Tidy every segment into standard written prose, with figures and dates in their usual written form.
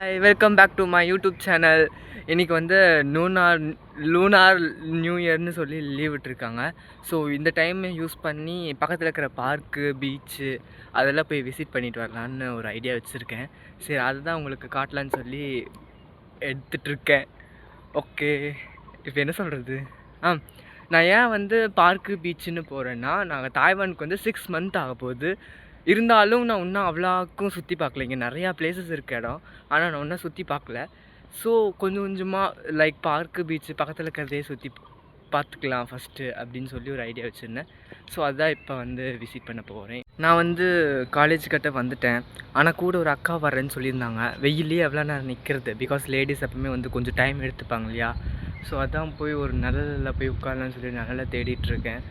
Hi, welcome back to my YouTube channel. இன்றைக்கி வந்து lunar new இயர்னு சொல்லி லீவ் விட்டுருக்காங்க. ஸோ இந்த டைமை யூஸ் பண்ணி பக்கத்தில் இருக்கிற பார்க்கு, பீச்சு அதெல்லாம் போய் விசிட் பண்ணிட்டு வரலான்னு ஒரு ஐடியா வச்சுருக்கேன். சரி, அதுதான் உங்களுக்கு காட்டலான்னு சொல்லி எடுத்துகிட்ருக்கேன். ஓகே, இப்போ என்ன சொல்கிறது? நான் ஏன் வந்து பார்க்கு பீச்சுன்னு போகிறேன்னா, நாங்கள் தாய்வானுக்கு வந்து 6 மந்த் ஆக போகுது. இருந்தாலும் நான் இன்னும் அவ்வளோக்கும் சுற்றி பார்க்கல. இங்கே நிறையா பிளேசஸ் இருக்க இடம், ஆனால் நான் இன்னும் சுற்றி பார்க்கல. ஸோ கொஞ்சம் கொஞ்சமாக லைக் பார்க்கு பீச்சு பக்கத்தில் இருக்கிறதே சுற்றி பார்த்துக்கலாம் ஃபஸ்ட்டு அப்படின்னு சொல்லி ஒரு ஐடியா வச்சுருந்தேன். ஸோ அதுதான் இப்போ வந்து விசிட் பண்ண போகிறேன். நான் வந்து காலேஜ் கிட்ட வந்துட்டேன். ஆனால் கூட ஒரு அக்கா வர்றேன்னு சொல்லியிருந்தாங்க. வெயிலே எவ்வளோ நேரம் நிற்கிறது, பிகாஸ் லேடிஸ் எப்பவுமே வந்து கொஞ்சம் டைம் எடுத்துப்பாங்க இல்லையா. ஸோ அதான் போய் ஒரு நிழலில் போய் உட்காரலான்னு சொல்லி நிழலை தேடிட்டுருக்கேன்.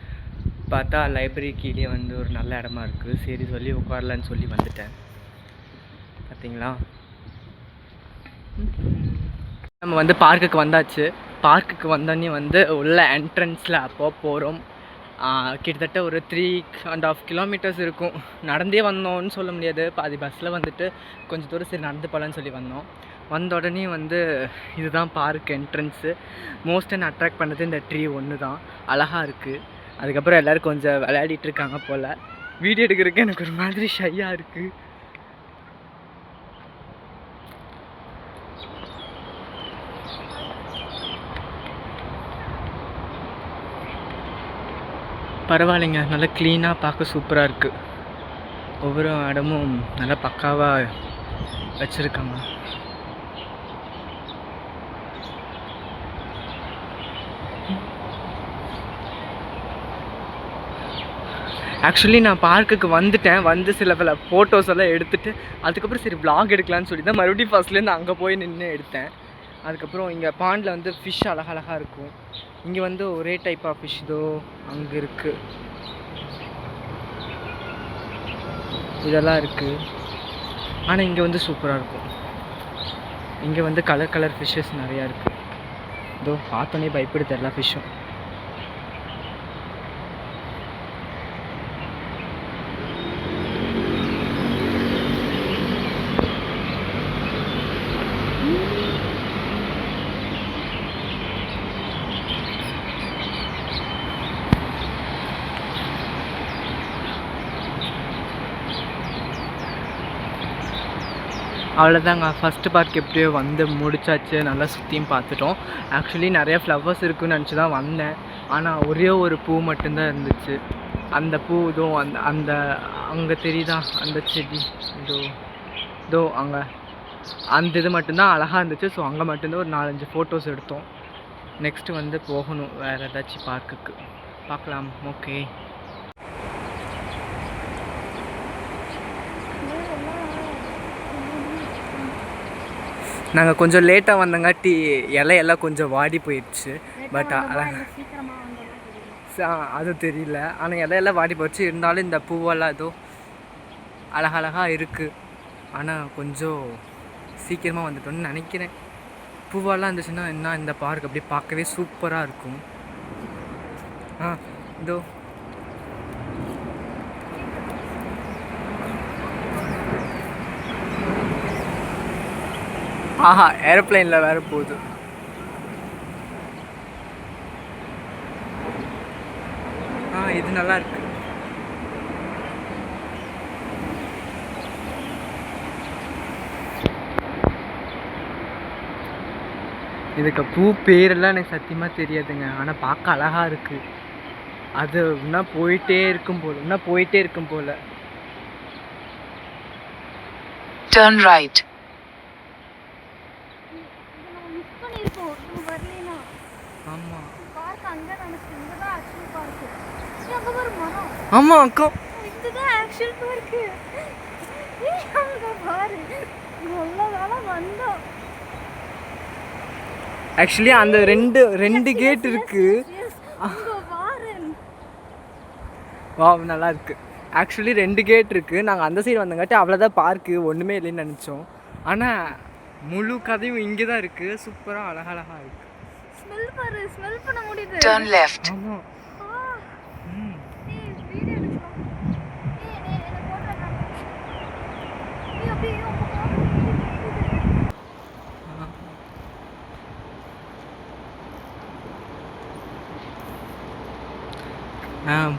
பார்த்தா லைப்ரரி கீழே வந்து ஒரு நல்ல இடமா இருக்குது. சரி சொல்லி உட்காரலான்னு சொல்லி வந்துட்டேன். பார்த்தீங்களா, நம்ம வந்து பார்க்குக்கு வந்தாச்சு. பார்க்குக்கு வந்தோடனே வந்து உள்ள என்ட்ரன்ஸில் அப்போ போகிறோம். கிட்டத்தட்ட ஒரு 3.5 கிலோமீட்டர்ஸ் இருக்கும். நடந்தே வந்தோம்னு சொல்ல முடியாது, பாதி பஸ்ஸில் வந்துட்டு கொஞ்சம் தூரம் சரி நடந்து போகலான்னு சொல்லி வந்தோம். வந்த உடனே வந்து இதுதான் பார்க் என்ட்ரன்ஸு. மோஸ்ட் என்ன அட்ராக்ட் பண்ணது இந்த ட்ரீ ஒன்று தான், அழகாக இருக்குது. அதுக்கப்புறம் எல்லோரும் கொஞ்சம் விளையாடிட்டு இருக்காங்க போல். வீடியோ எடுக்கிறதுக்கு எனக்கு ஒரு மாதிரி ஷையாக இருக்குது. பரவாயில்லைங்க, நல்லா க்ளீனாக பார்க்க சூப்பராக இருக்குது. ஒவ்வொரு இடமும் நல்லா பக்காவாக வச்சுருக்காங்க. ஆக்சுவலி நான் பார்க்குக்கு வந்து சில பல ஃபோட்டோஸ் எல்லாம் எடுத்துகிட்டு அதுக்கப்புறம் சரி vlog எடுக்கலான்னு சொல்லி தான் மறுபடியும் ஃபஸ்ட்லேருந்து அங்கே போய் நின்று எடுத்தேன். அதுக்கப்புறம் இங்கே பாண்டில் வந்து ஃபிஷ் அழகழகாக இருக்கும். இங்கே வந்து ஒரே டைப் ஆஃப் ஃபிஷ் இதோ அங்கே இருக்குது, இதெல்லாம் இருக்குது. ஆனால் இங்கே வந்து சூப்பராக இருக்கும். இங்கே வந்து கலர் ஃபிஷ்ஷஸ் நிறையா இருக்குது. இதோ பார்த்தோன்னே பயப்படுது எல்லா ஃபிஷ்ஷும். அவ்வளோதாங்க, ஃபஸ்ட்டு பார்க் எப்படியோ வந்து முடிச்சாச்சு. நல்லா சுற்றியும் பார்த்துட்டோம். ஆக்சுவலி நிறையா ஃப்ளவர்ஸ் இருக்குதுன்னு நினச்சி தான் வந்தேன். ஆனால் ஒரே ஒரு பூ மட்டும்தான் இருந்துச்சு. அந்த பூ இதுவும் அந்த அங்கே தெரியுதா அந்த செடி, இதோ அங்கே அந்த இது மட்டும்தான் அழகாக இருந்துச்சு. ஸோ அங்கே மட்டும்தான் ஒரு 4-5 ஃபோட்டோஸ் எடுத்தோம். நெக்ஸ்ட்டு வந்து போகணும் வேறு ஏதாச்சும் பார்க்குக்கு, பார்க்கலாம். ஓகே, நாங்கள் கொஞ்சம் லேட்டாக வந்தங்காட்டி இலையெல்லாம் கொஞ்சம் வாடி போயிடுச்சு. பட் அது தெரியல. ஆனால் இலையெல்லாம் வாடி போயிடுச்சு. இருந்தாலும் இந்த பூவெல்லாம் ஏதோ அழகழகாக இருக்குது. ஆனால் கொஞ்சம் சீக்கிரமாக வந்துட்டோன்னு நினைக்கிறேன். பூவெல்லாம் இருந்துச்சுன்னா என்ன இந்த பார்க் அப்படி பார்க்கவே சூப்பராக இருக்கும். இதோ ஆஹா, ஏரோப்ளைனில் வேறு போகுது. இது நல்லா இருக்கு. இதுக்கு பூ பேரெல்லாம் எனக்கு சத்தியமாக தெரியாதுங்க. ஆனால் பார்க்க அழகாக இருக்குது. அது இன்னும் போயிட்டே இருக்கும் போல். Turn right. ஆமாம் அக்கா, ஆக்சுவலி அந்த ரெண்டு கேட் இருக்கு. வா, நல்லா இருக்கு. ஆக்சுவலி 2 கேட் இருக்கு. நாங்கள் அந்த சைடு வந்தங்காட்டி அவ்வளோதான் பார்க்கு, ஒன்றுமே இல்லைன்னு நினச்சோம். ஆனால் முழு கதையும் இங்கே தான் இருக்குது. சூப்பராக அழகழகாக இருக்குது. ஸ்மெல் பண்ண முடியுது. Turn left. ஆமாம்,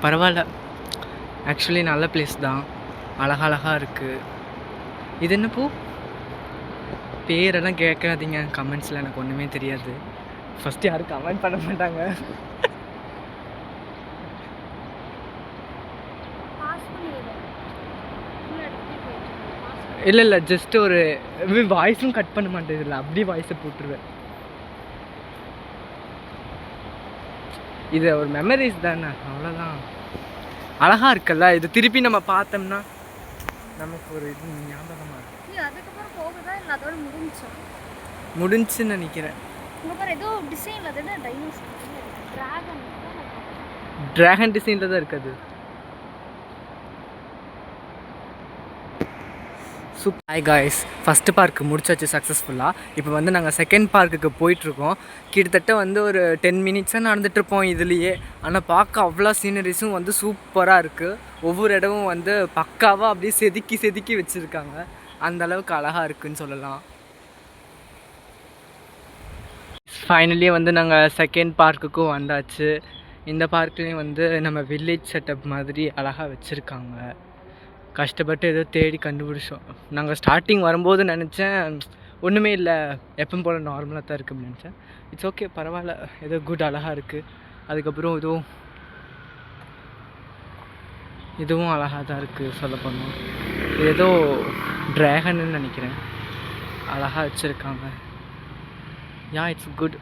பரவாயில்ல, ஆக்சுவலி நல்ல பிளேஸ் தான், அழகழகாக இருக்குது. இது என்ன பூ? பேரெல்லாம் கேட்காதீங்க கமெண்ட்ஸில், எனக்கு ஒன்றுமே தெரியாது. ஃபஸ்ட்டு யாரும் கமெண்ட் பண்ண மாட்டாங்க. இல்லை ஜஸ்ட் ஒரு வாய்ஸும் கட் பண்ண மாட்டேது, இல்லை அப்படியே வாய்ஸை போட்டுருவேன். இது ஒரு மெமரிஸ் தானே, அவ்வளோதான். அழகாக இருக்குல்ல, இது திருப்பி நம்ம பார்த்தோம்னா நமக்கு ஒரு இது ஞாபகமாக இருக்கு. முடிஞ்சுன்னு நினைக்கிறேன். ட்ராகன் டிசைனில் தான் இருக்குது. ஹாய் காய்ஸ், ஃபஸ்ட்டு பார்க்கு முடிச்சாச்சு சக்ஸஸ்ஃபுல்லாக. இப்போ வந்து நாங்கள் செகண்ட் பார்க்குக்கு போயிட்டுருக்கோம். கிட்டத்தட்ட வந்து ஒரு 10 மினிட்ஸாக நடந்துகிட்ருப்போம் இதுலேயே. ஆனால் பார்க்க அவ்வளோ சீனரிஸும் வந்து சூப்பராக இருக்குது. ஒவ்வொரு இடமும் வந்து பக்காவாக அப்படியே செதுக்கி செதுக்கி வச்சுருக்காங்க. அந்தளவுக்கு அழகாக இருக்குதுன்னு சொல்லலாம். ஃபைனலி வந்து நாங்கள் செகண்ட் பார்க்குக்கும் வந்தாச்சு. இந்த பார்க்லேயும் வந்து நம்ம வில்லேஜ் செட்டப் மாதிரி அழகாக வச்சுருக்காங்க. கஷ்டப்பட்டு ஏதோ தேடி கண்டுபிடிச்சோம். நாங்கள் ஸ்டார்டிங் வரும்போது நினச்சேன் ஒன்றுமே இல்லை, எப்பவும் போல் நார்மலாக தான் இருக்குது அப்படின்னு நினச்சேன். இட்ஸ் ஓகே, பரவாயில்ல, ஏதோ குட், அழகாக இருக்குது. அதுக்கப்புறம் இதுவும் அழகாக தான் இருக்குது சொல்லப்போனால். ஏதோ ட்ராகன்னு நினைக்கிறேன், அழகாக வச்சுருக்காங்க. இட்ஸ் குட்,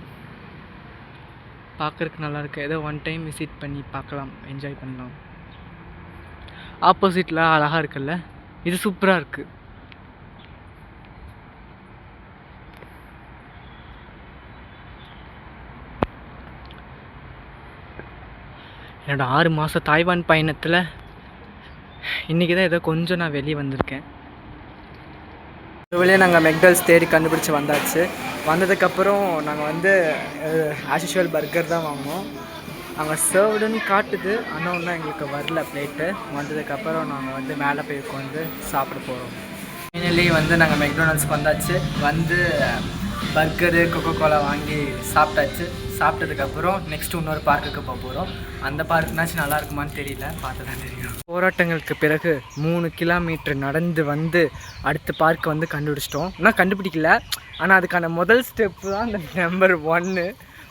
பார்க்குறதுக்கு நல்லாயிருக்கு. ஏதோ ஒன் டைம் விசிட் பண்ணி பார்க்கலாம், என்ஜாய் பண்ணலாம். ஆப்போசிட்டில் அழகாக இருக்குல்ல, இது சூப்பராக இருக்குது. என்னோடய 6 மாத தாய்வான் பயணத்தில் இன்றைக்கி தான் ஏதோ கொஞ்சம் நான் வெளியே வந்திருக்கேன். ஒருவேளையே நாங்கள் மெக்டல்ஸ் தேடி கண்டுபிடிச்சி வந்தாச்சு. வந்ததுக்கப்புறம் நாங்கள் வந்து ஆஸ் யூஷுவல் பர்கர் தான் வாங்கினோம். அங்கே சர்வ்டுன்னு காட்டுது, ஆனால் ஒன்றும் எங்களுக்கு வரல பிளேட்டு. வந்ததுக்கப்புறம் நாங்கள் வந்து மேலே போய் உட்காந்து சாப்பிட போகிறோம். ஃபைனலி வந்து நாங்கள் மெக்டொனால்ட்ஸ்க்கு வந்தாச்சு. வந்து பர்கரு கொக்கோகோலா வாங்கி சாப்பிட்டாச்சு. சாப்பிட்டதுக்கப்புறம் நெக்ஸ்ட்டு இன்னொரு பார்க்குக்கு போக போகிறோம். அந்த பார்க்குனாச்சும் நல்லா இருக்குமான்னு தெரியல, பார்த்து தான் தெரியும். போராட்டங்களுக்கு பிறகு 3 கிலோமீட்டர் நடந்து வந்து அடுத்த பார்க் வந்து கண்டுபிடிச்சிட்டோம். ஆனால் கண்டுபிடிக்கல, ஆனால் அதுக்கான முதல் ஸ்டெப்பு தான் இந்த நம்பர் 1.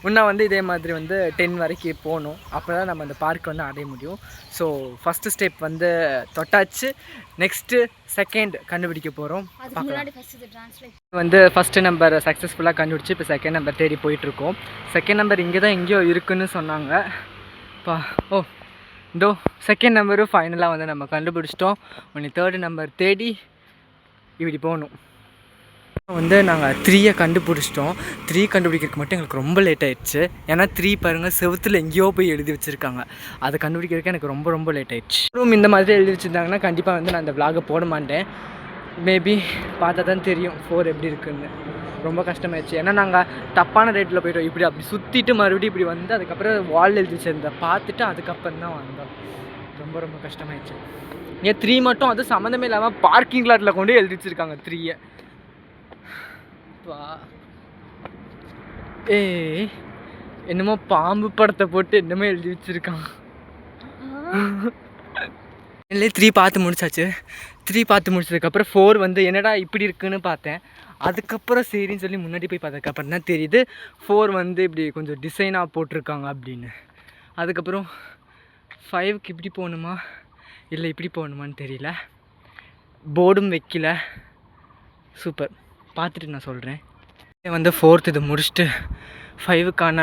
இன்னும் வந்து இதே மாதிரி வந்து 10 வரைக்கும் போகணும், அப்போ தான் நம்ம அந்த பார்க் வந்து அடைய முடியும். ஸோ ஃபஸ்ட்டு ஸ்டெப் வந்து தொட்டாச்சு. நெக்ஸ்ட்டு செகண்ட் கண்டுபிடிக்க போகிறோம். வந்து ஃபஸ்ட்டு நம்பர் சக்ஸஸ்ஃபுல்லாக கண்டுபிடிச்சி இப்போ செகண்ட் நம்பர் தேடி போயிட்டுருக்கோம். செகண்ட் நம்பர் இங்கே தான் எங்கேயோ இருக்குதுன்னு சொன்னாங்க. இதோ செகண்ட் நம்பரும் ஃபைனலாக வந்து நம்ம கண்டுபிடிச்சிட்டோம். ஒன்று தேர்டு நம்பர் தேடி இப்படி போகணும். வந்து நாங்கள் 3 கண்டுபிடிச்சிட்டோம். 3 கண்டுபிடிக்கிறதுக்கு மட்டும் எங்களுக்கு ரொம்ப லேட் ஆகிடுச்சு. ஏன்னா 3 பாருங்கள் செவுத்தில் எங்கேயோ போய் எழுதி வச்சுருக்காங்க. அதை கண்டுபிடிக்கிறதுக்கு எனக்கு ரொம்ப ரொம்ப லேட் ஆகிடுச்சு. ரூம் இந்த மாதிரி எழுதி வச்சுருந்தாங்கன்னா கண்டிப்பாக வந்து நான் இந்த விலாகை போட மாட்டேன். மேபி பார்த்தா தான் தெரியும் 4 எப்படி இருக்குதுன்னு. ரொம்ப கஷ்டமாயிடுச்சு. ஏன்னா நாங்கள் தப்பான ரேட்டில் போய்ட்டோம். இப்படி அப்படி சுற்றிட்டு மறுபடியும் இப்படி வந்து அதுக்கப்புறம் வால் எழுதி வச்சுருந்தேன் பார்த்துட்டு அதுக்கப்புறம் தான் வந்தோம். ரொம்ப ரொம்ப கஷ்டமாயிடுச்சு. ஏன் 3 மட்டும் அது சம்மந்தமே இல்லாமல் பார்க்கிங் லாட்டில் கொண்டு எழுதி வச்சுருக்காங்க 3. என்னமோ பாம்பு படத்தை போட்டு என்னமோ எழுதி வச்சிருக்கான். 3 பார்த்து முடிச்சாச்சு. 3 பார்த்து முடிச்சதுக்கப்புறம் 4 வந்து என்னடா இப்படி இருக்குன்னு பார்த்தேன். அதுக்கப்புறம் சரின்னு சொல்லி முன்னாடி போய் பார்த்ததுக்கப்புறம் தான் தெரியுது 4 வந்து இப்படி கொஞ்சம் டிசைனாக போட்டிருக்காங்க அப்படின்னு. அதுக்கப்புறம் 5க்கு இப்படி போகணுமா இல்லை இப்படி போகணுமான்னு தெரியல, போர்டும் வைக்கல. சூப்பர், பார்த்துட்டு நான் சொல்கிறேன். வந்து 4th இது முடிச்சுட்டு 5க்கான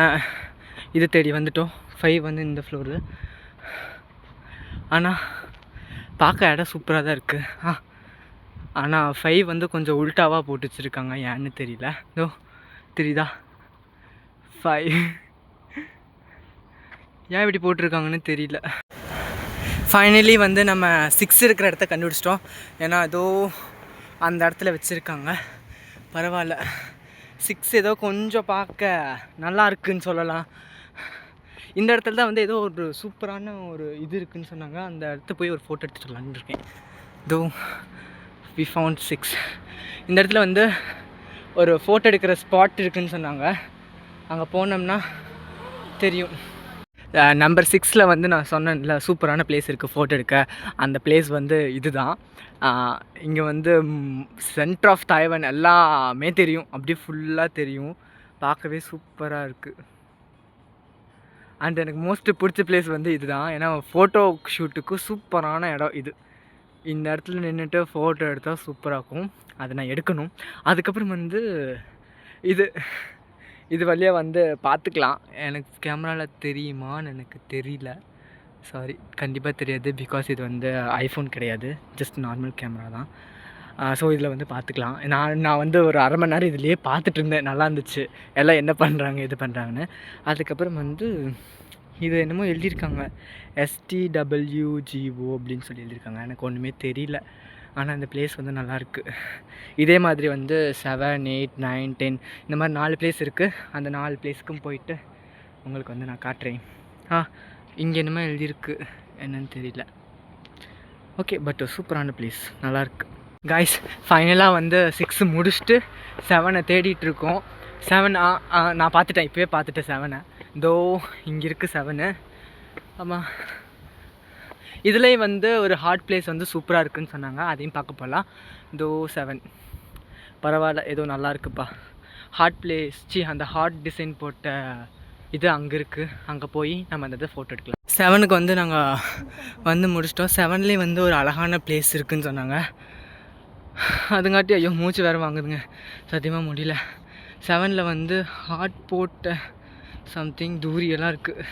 இது தேடி வந்துட்டோம். 5 வந்து இந்த ஃப்ளோரு. ஆனால் பார்க்க இடம் சூப்பராக தான் இருக்குது. ஆனால் 5 வந்து கொஞ்சம் உல்ட்டாவாக போட்டு வச்சுருக்காங்க, ஏன்னு தெரியல. இதோ தெரியுதா 5 ஏன் இப்படி போட்டிருக்காங்கன்னு தெரியல. ஃபைனலி வந்து நம்ம 6 இருக்கிற இடத்த கண்டுபிடிச்சிட்டோம். ஏன்னா ஏதோ அந்த இடத்துல வச்சுருக்காங்க. பரவாயில்ல, 6 ஏதோ கொஞ்சம் பார்க்க நல்லா இருக்குதுன்னு சொல்லலாம். இந்த இடத்துல தான் வந்து ஏதோ ஒரு சூப்பரான ஒரு இது இருக்குதுன்னு சொன்னாங்க. அந்த இடத்த போய் ஒரு ஃபோட்டோ எடுத்துகிட்டு வரலான்னு இருக்கேன். Though we found 6. இந்த இடத்துல வந்து ஒரு ஃபோட்டோ எடுக்கிற ஸ்பாட் இருக்குதுன்னு சொன்னாங்க. அங்கே போனோம்னா தெரியும். நம்பர் 6ல் வந்து நான் சொன்னேன்ல சூப்பரான பிளேஸ் இருக்குது ஃபோட்டோ எடுக்க. அந்த பிளேஸ் வந்து இதுதான். இங்கே வந்து சென்டர் ஆஃப் தாய்வான் எல்லாமே தெரியும், அப்படியே ஃபுல்லாக தெரியும். பார்க்கவே சூப்பராக இருக்குது. அண்ட் எனக்கு மோஸ்ட்டு பிடிச்ச பிளேஸ் வந்து இதுதான். ஏன்னா ஃபோட்டோ ஷூட்டுக்கு சூப்பரான இடம் இது. இந்த இடத்துல நின்றுட்டு ஃபோட்டோ எடுத்தால் சூப்பராக இருக்கும். அதை நான் எடுக்கணும். அதுக்கப்புறம் வந்து இது வழியாக வந்து பார்த்துக்கலாம். எனக்கு கேமராவில் தெரியுமான்னு எனக்கு தெரியல, சாரி, கண்டிப்பாக தெரியாது. பிகாஸ் இது வந்து ஐஃபோன் கிடையாது, ஜஸ்ட் நார்மல் கேமரா தான். ஸோ இதில் வந்து பார்த்துக்கலாம். நான் வந்து ஒரு அரை மணி நேரம் இதுலேயே பார்த்துட்டு இருந்தேன். நல்லா இருந்துச்சு எல்லாம் என்ன பண்ணுறாங்க இது பண்ணுறாங்கன்னு. அதுக்கப்புறம் வந்து இது என்னமோ எழுதியிருக்காங்க, STWGO அப்படின்னு சொல்லி எழுதியிருக்காங்க. எனக்கு ஒன்றுமே தெரியல. ஆனால் இந்த பிளேஸ் வந்து நல்லாயிருக்கு. இதே மாதிரி வந்து 7, 8, 9, 10 இந்த மாதிரி 4 பிளேஸ் இருக்குது. அந்த 4 பிளேஸுக்கும் போயிட்டு உங்களுக்கு வந்து நான் காட்டுறேன். இங்கே என்னமோ எழுதியிருக்கு, என்னன்னு தெரியல. ஓகே, பட் சூப்பரான பிளேஸ், நல்லாயிருக்கு. காய்ஸ், ஃபைனலாக வந்து 6 முடிச்சுட்டு 7 தேடிட்டுருக்கோம். 7 நான் பார்த்துட்டேன், இப்போவே பார்த்துட்டேன் 7. தோ இங்கே இருக்குது 7. ஆமாம், இதுலேயே வந்து ஒரு ஹாட் பிளேஸ் வந்து சூப்பராக இருக்குதுன்னு சொன்னாங்க, அதையும் பார்க்க போகலாம். தோ 7 பரவாயில்ல, ஏதோ நல்லா இருக்குப்பா. ஹாட் பிளேஸ் அந்த ஹாட் டிசைன் போட்ட இது அங்கே இருக்குது. அங்கே போய் நம்ம அந்த இதை ஃபோட்டோ எடுக்கலாம். 7க்கு வந்து நாங்கள் வந்து முடிச்சிட்டோம். 7லேயே வந்து ஒரு அழகான பிளேஸ் இருக்குதுன்னு சொன்னாங்க. அதுங்காட்டி ஐயோ மூச்சு வேறு வாங்குதுங்க, சத்தியமாக முடியல. 7ல் வந்து ஹாட் போட்ட சம்திங் தூரியெல்லாம் இருக்குது.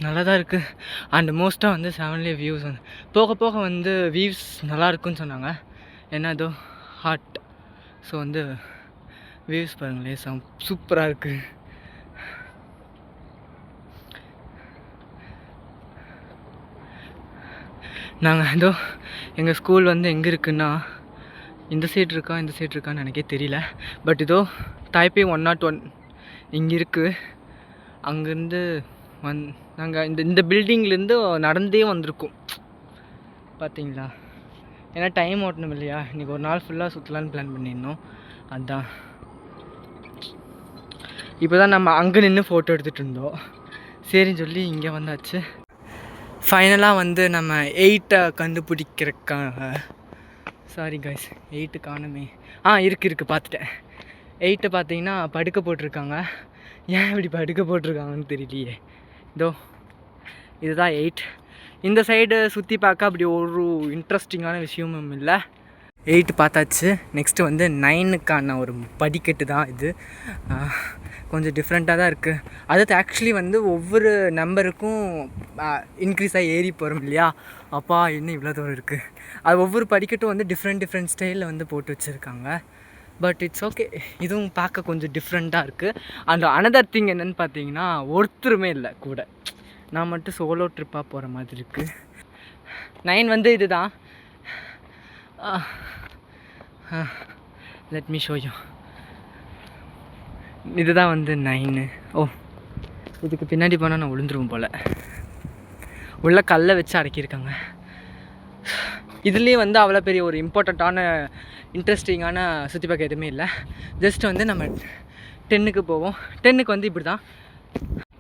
நல்லா தான் இருக்குது. அண்ட் மோஸ்ட்டாக வந்து 7லேயே வியூஸ் வந்து போக போக வந்து வியூஸ் நல்லா இருக்குன்னு சொன்னாங்க. ஏன்னா ஏதோ ஹாட், ஸோ வந்து வியூஸ் பாருங்களேன், சூப்பராக இருக்குது. நாங்கள் ஏதோ எங்கள் ஸ்கூல் வந்து எங்கே இருக்குன்னா இந்த சைடு இருக்கான்னு எனக்கே தெரியல. பட் இதோ டைப்பே 101 இங்கே இருக்குது. அங்கேருந்து நாங்கள் இந்த பில்டிங்லேருந்து நடந்தே வந்திருக்கோம், பார்த்தீங்களா? ஏன்னா டைம் ஓட்டணும் இல்லையா, இன்றைக்கி ஒரு நாள் ஃபுல்லாக சுற்றலான்னு பிளான் பண்ணியிருந்தோம். அதுதான் இப்போ தான் நம்ம அங்கே நின்று ஃபோட்டோ எடுத்துகிட்டு இருந்தோம். சரின்னு சொல்லி இங்கே வந்தாச்சு. ஃபைனலாக வந்து நம்ம 8 கண்டுபிடிக்கிறக்காக, சாரி காய்ஸ் 8 காணுமே, இருக்குது பார்த்துட்டேன். 8 பார்த்தீங்கன்னா படுக்க போட்டிருக்காங்க. ஏன் இப்படி படுக்க போட்டிருக்காங்கன்னு தெரியலையே. இதோ இதுதான் 8. இந்த சைடு சுற்றி பார்க்க அப்படி ஒரு இன்ட்ரெஸ்டிங்கான விஷயமும் இல்லை. 8 பார்த்தாச்சு. நெக்ஸ்ட்டு வந்து 9க்கான ஒரு படிக்கட்டு தான் இது. கொஞ்சம் டிஃப்ரெண்ட்டாக தான் இருக்குது. அதாவது ஆக்சுவலி வந்து ஒவ்வொரு நம்பருக்கும் இன்க்ரீஸ் ஆகி ஏறி போகிறோம் இல்லையா, அப்பா இன்னும் இவ்வளோ தூரம் இருக்குது. அது ஒவ்வொரு படிக்கட்டும் வந்து டிஃப்ரெண்ட் ஸ்டைலில் வந்து போட்டு வச்சுருக்காங்க. பட் இட்ஸ் ஓகே, இதுவும் பார்க்க கொஞ்சம் டிஃப்ரெண்ட்டாக இருக்குது. அண்ட் அனதர் திங் என்னென்னு பார்த்தீங்கன்னா, ஒருத்தருமே இல்லை கூட, நான் மட்டும் சோலோ ட்ரிப்பாக போகிற மாதிரி இருக்குது. 9 வந்து இது தான். Let me show you. இதுதான் வந்து 9. இதுக்கு பின்னாடி போனால் நான் விழுந்துருவோம் போல். உள்ள கல்லை வச்சு அடக்கியிருக்காங்க. இதுலேயே வந்து அவ்வளோ பெரிய ஒரு இம்பார்ட்டண்ட்டான இன்ட்ரெஸ்டிங்கான சுற்றி பார்க்க எதுவுமே இல்லை. ஜஸ்ட் வந்து நம்ம 10க்கு போவோம். 10க்கு வந்து இப்படி தான்.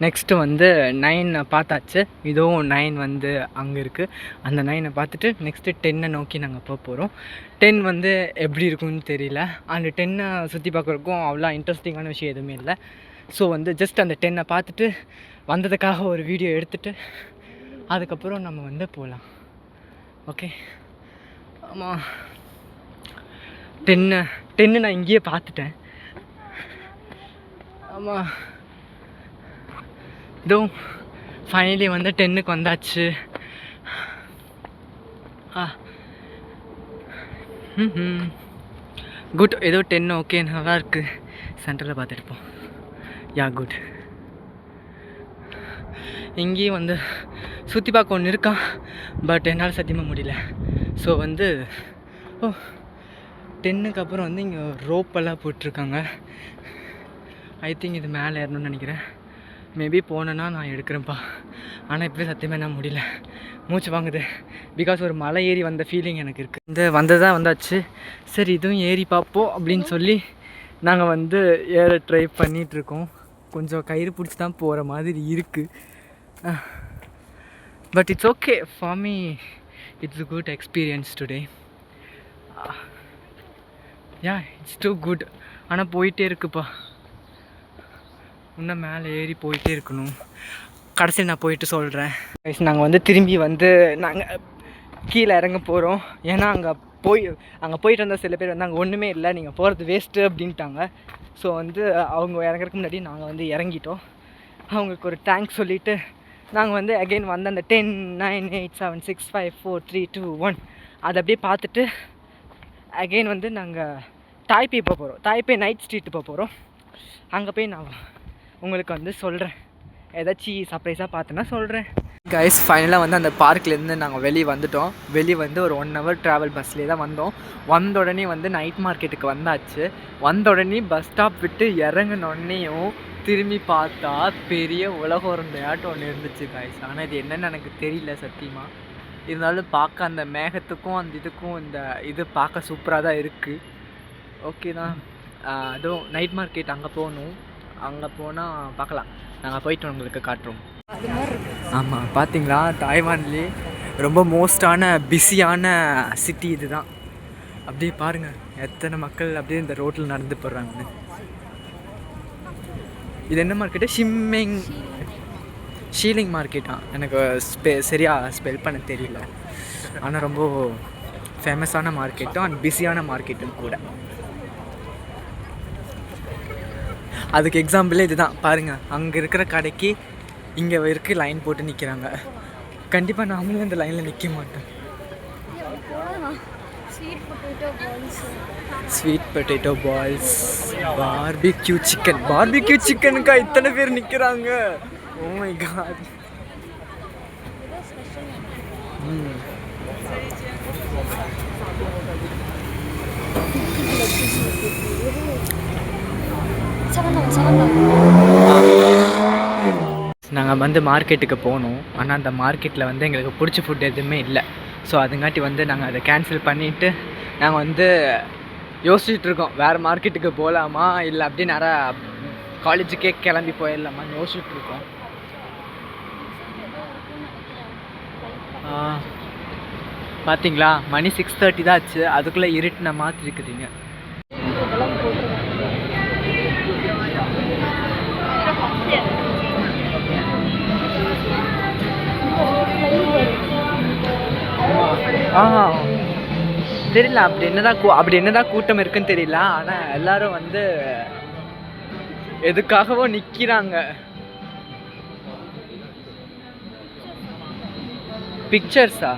நெக்ஸ்ட்டு வந்து 9 பார்த்தாச்சு. இதுவும் 9 வந்து அங்கே இருக்குது. அந்த 9 பார்த்துட்டு நெக்ஸ்ட்டு 10 நோக்கி நாங்கள் போகிறோம். 10 வந்து எப்படி இருக்குன்னு தெரியல. அந்த 10 சுற்றி பார்க்குறதுக்கும் அவ்வளோ இன்ட்ரெஸ்டிங்கான விஷயம் எதுவுமே இல்லை. ஸோ வந்து ஜஸ்ட் அந்த 10 பார்த்துட்டு வந்ததுக்காக ஒரு வீடியோ எடுத்துகிட்டு அதுக்கப்புறம் நம்ம வந்து போகலாம். ஓகே, ஆமாம் 10 நான் இங்கேயே பார்த்துட்டேன். ஆமாம், இதோ ஃபைனலி வந்து 10க்கு வந்தாச்சு. குட், ஏதோ 10 ஓகே, நல்லா இருக்குது. சென்டரில் பார்த்துருப்போம். யா குட். இங்கேயும் வந்து சுற்றி பார்க்க ஒன்று இருக்கான், பட் என்னால் சத்தியமாக முடியல. ஸோ வந்து 10க்கு அப்புறம் வந்து இங்கே ரோப்பெல்லாம் போட்டிருக்காங்க. ஐ திங்க் இது மேலே ஏறணும்னு நினைக்கிறேன். மேபி போனேன்னா நான் எடுக்கிறேன்ப்பா. ஆனால் இப்போயே சத்தியமாக என்ன முடியல, மூச்சு வாங்குது. பிகாஸ் ஒரு மலை ஏறி வந்த ஃபீலிங் எனக்கு இருக்குது. இந்த வந்ததாக வந்தாச்சு. சரி, இதுவும் ஏறி பார்ப்போம் அப்படின்னு சொல்லி நாங்கள் வந்து ஏற ட்ரை பண்ணிகிட்ருக்கோம். கொஞ்சம் கயிறு பிடிச்சி தான் போகிற மாதிரி இருக்குது. But it's okay for me. It's a good experience today. Yeah it's too good. ஆனால் போயிட்டே இருக்குப்பா, இன்னும் மேலே ஏறி போயிட்டே இருக்கணும். கடைசி நான் போயிட்டு சொல்கிறேன். நாங்கள் வந்து திரும்பி வந்து நாங்கள் கீழே இறங்க போகிறோம். ஏன்னா அங்கே போயிட்டு வந்தால் சில பேர் வந்து அங்கே ஒன்றுமே இல்லை, நீங்கள் போகிறது வேஸ்ட்டு அப்படின்ட்டாங்க. ஸோ வந்து அவங்க இறங்குறதுக்கு முன்னாடி நாங்கள் வந்து இறங்கிட்டோம். அவங்களுக்கு ஒரு தேங்க்ஸ் சொல்லிவிட்டு நாங்கள் வந்து அகெயின் வந்து அந்த 10, 9, 8, 7, 6, 5, 4, 3, 2, 1 அதை அப்படியே பார்த்துட்டு அகெயின் வந்து நாங்கள் தாய்பே போக போகிறோம். தாய்பே நைட் ஸ்ட்ரீட்டு போக போகிறோம். அங்கே போய் நான் உங்களுக்கு வந்து சொல்கிறேன், ஏதாச்சும் சர்ப்ரைஸாக பார்த்தேன்னா சொல்கிறேன். கைஸ் ஃபைனலாக வந்து அந்த பார்க்லேருந்து நாங்கள் வெளியே வந்துட்டோம். வெளியே வந்து ஒரு 1 hour ட்ராவல் பஸ்லேயே தான் வந்தோம். வந்த உடனே வந்து நைட் மார்க்கெட்டுக்கு வந்தாச்சு. வந்த உடனே பஸ் ஸ்டாப் விட்டு இறங்கினோடனேயும் திரும்பி பார்த்தா பெரிய உலகம் இருந்தையாட்டம் ஒன்று இருந்துச்சு கைஸ். ஆனால் இது என்னென்னு எனக்கு தெரியல சத்தியமாக. இருந்தாலும் பார்க்க அந்த மேகத்துக்கும் அந்த இதுக்கும் இந்த இது பார்க்க சூப்பராக தான் இருக்குது. ஓகே தான். அதுவும் நைட் மார்க்கெட் அங்கே போகணும். அங்கே போனால் பார்க்கலாம். நாங்கள் போயிட்டு உங்களுக்கு காட்டுறோம். ஆமாம் பார்த்தீங்களா, தாய்வான்லேயே ரொம்ப மோஸ்டான பிஸியான சிட்டி இது தான். அப்படியே பாருங்கள் எத்தனை மக்கள் அப்படியே இந்த ரோட்டில் நடந்து போடுறாங்கன்னு. இது என்ன மார்க்கெட்டு? ஷீலிங் மார்க்கெட்டா? எனக்கு சரியாக ஸ்பெல் பண்ண தெரியல. ஆனால் ரொம்ப ஃபேமஸான மார்க்கெட்டும் அண்ட் பிஸியான மார்க்கெட்டும் கூட. அதுக்கு எக்ஸாம்பிளே இது தான் பாருங்கள். அங்கே இருக்கிற கடைக்கு இங்கே இருக்க லைன் போட்டு நிற்கிறாங்க. கண்டிப்பாக நாமளும் இந்த லைனில் நிற்க மாட்டோம். ஸ்வீட் பொட்டேட்டோ பால்ஸ், பார்பிக்யூ சிக்கனுக்கா இத்தனை பேர் நிற்கிறாங்க. Oh my God. நாங்கள் வந்து மார்க்கெட்டுக்கு போனோம். ஆனால் அந்த மார்க்கெட்டில் வந்து எங்களுக்கு பிடிச்ச ஃபுட் எதுவுமே இல்லை. ஸோ அதுங்காட்டி வந்து நாங்கள் அதை கேன்சல் பண்ணிவிட்டு நாங்கள் வந்து யோசிச்சுட்ருக்கோம், வேறு மார்க்கெட்டுக்கு போகலாமா இல்லை அப்படி நிறையா காலேஜுக்கே கிளம்பி போயிடலாமான்னு யோசிச்சுட்ருக்கோம். பார்த்தீங்களா மணி 6:30 தான் ஆச்சு. அதுக்குள்ளே இருட்டுன மாதிரி இருக்குதுங்க. தெரியல அப்படி என்னதான் கூட்டம் இருக்குன்னு தெரியல. ஆனால் எல்லாரும் வந்து எதுக்காகவோ நிற்கிறாங்க. பிக்சர்ஸா?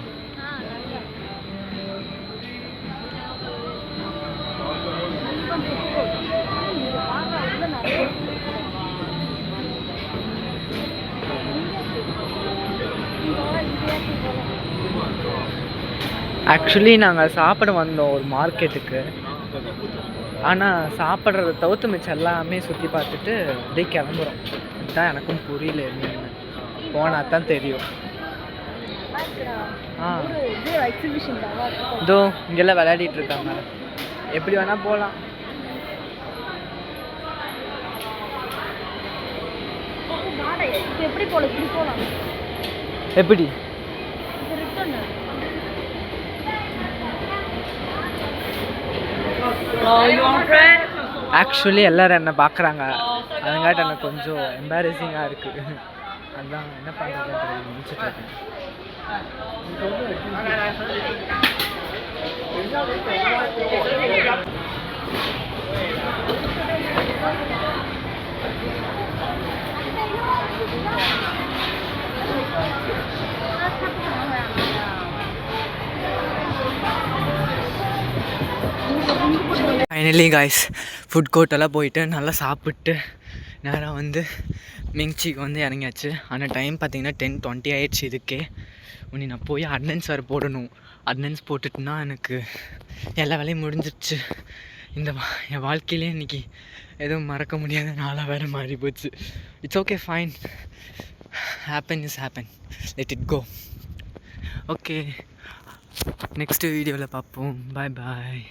ஆக்சுவலி நாங்கள் சாப்பிட வந்தோம் ஒரு மார்க்கெட்டுக்கு. ஆனால் சாப்பிட்றத தவிர்த்து மிச்சம் எல்லாமே சுற்றி பார்த்துட்டு அப்படியே கிளம்புறோம். அதுதான் எனக்கும் புரியல என்னன்னு. போனால் தான் தெரியும். இதோ இங்கெல்லாம் விளையாடிட்டு இருக்காங்க. எப்படி வேணால் போகலாம். எப்படி ஆக்சுவலி எல்லோரும் என்னை பார்க்குறாங்க. அதுங்காட்டி எனக்கு கொஞ்சம் எம்பாரசிங்காக இருக்குது. அதுதான் என்ன பண்ணுறதுன்னு தெரியல, முடிச்சுட்டு இருக்கேன். ஃபைனலி காய்ஸ் ஃபுட் கோர்ட்டெல்லாம் போயிட்டு நல்லா சாப்பிட்டு நேராக வந்து மிங்சிக்கு வந்து இறங்கியாச்சு. ஆனால் டைம் பார்த்திங்கன்னா 10:20 ஆகிடுச்சு. இதுக்கே உன்னை நான் போய் அட்டனன்ஸ் வேறு போடணும். அட்டனன்ஸ் போட்டுட்டுனா எனக்கு எல்லா வேலையும் முடிஞ்சிடுச்சு. என் வாழ்க்கையிலே இன்றைக்கி எதுவும் மறக்க முடியாத நாளாக வேறு மாறி போச்சு. It's okay fine. Happen is happen. Let it go. Okay, next வீடியோவில் பார்ப்போம். பாய் பாய்.